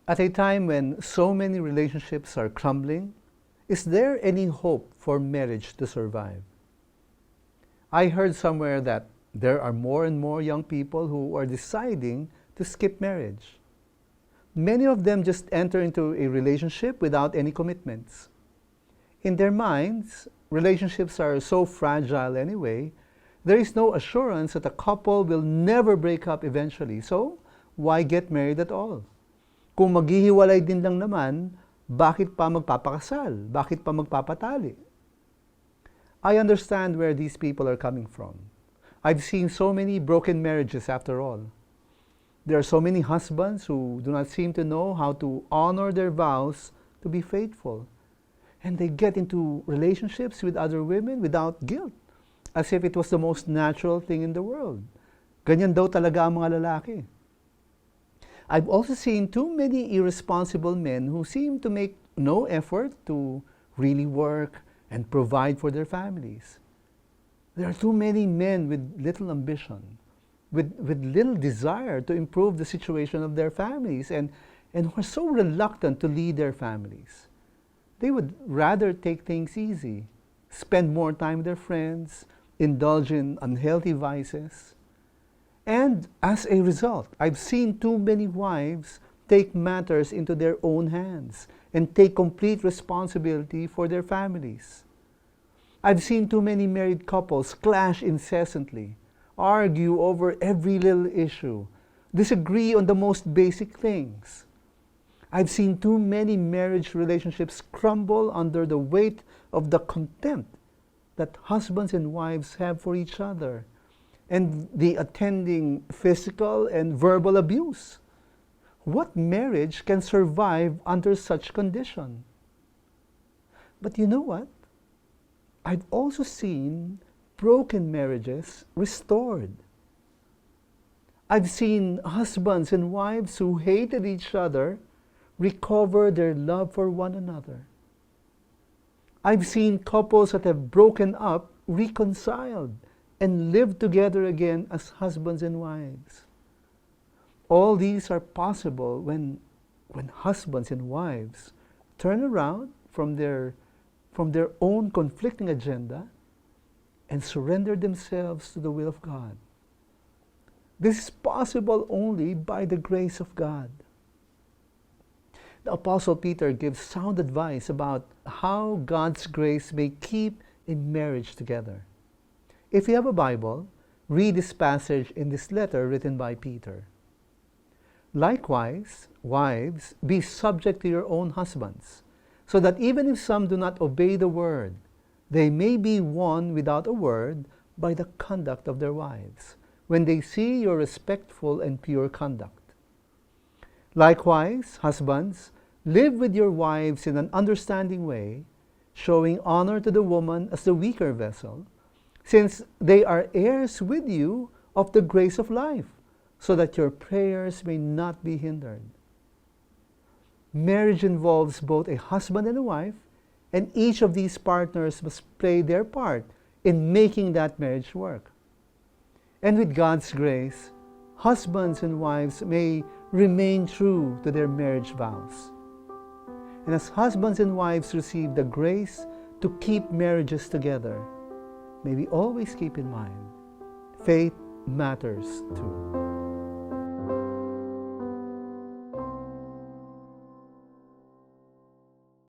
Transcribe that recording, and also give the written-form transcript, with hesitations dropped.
At a time when so many relationships are crumbling, is there any hope for marriage to survive? I heard somewhere that there are more and more young people who are deciding to skip marriage. Many of them just enter into a relationship without any commitments. In their minds, relationships are so fragile anyway, there is no assurance that a couple will never break up eventually. So, why get married at all? Kung maghihiwalay din lang naman, bakit pa magpapakasal? Bakit pa magpapatali? I understand where these people are coming from. I've seen so many broken marriages after all. There are so many husbands who do not seem to know how to honor their vows to be faithful. And they get into relationships with other women without guilt, as if it was the most natural thing in the world. Ganyan daw talaga ang mga lalaki. I've also seen too many irresponsible men who seem to make no effort to really work and provide for their families. There are too many men with little ambition, with little desire to improve the situation of their families, and who are so reluctant to lead their families. They would rather take things easy, spend more time with their friends, indulge in unhealthy vices. And as a result, I've seen too many wives take matters into their own hands and take complete responsibility for their families. I've seen too many married couples clash incessantly, argue over every little issue, disagree on the most basic things. I've seen too many marriage relationships crumble under the weight of the contempt that husbands and wives have for each other, and the attending physical and verbal abuse. What marriage can survive under such condition? But you know what? I've also seen broken marriages restored. I've seen husbands and wives who hated each other recover their love for one another. I've seen couples that have broken up reconciled and live together again as husbands and wives. All these are possible when husbands and wives turn around from their own conflicting agenda and surrender themselves to the will of God. This is possible only by the grace of God. The Apostle Peter gives sound advice about how God's grace may keep a marriage together. If you have a Bible, read this passage in this letter written by Peter. Likewise, wives, be subject to your own husbands, so that even if some do not obey the word, they may be won without a word by the conduct of their wives, when they see your respectful and pure conduct. Likewise, husbands, live with your wives in an understanding way, showing honor to the woman as the weaker vessel, since they are heirs with you of the grace of life, so that your prayers may not be hindered. Marriage involves both a husband and a wife, and each of these partners must play their part in making that marriage work. And with God's grace, husbands and wives may remain true to their marriage vows. And as husbands and wives receive the grace to keep marriages together, may we always keep in mind, faith matters too.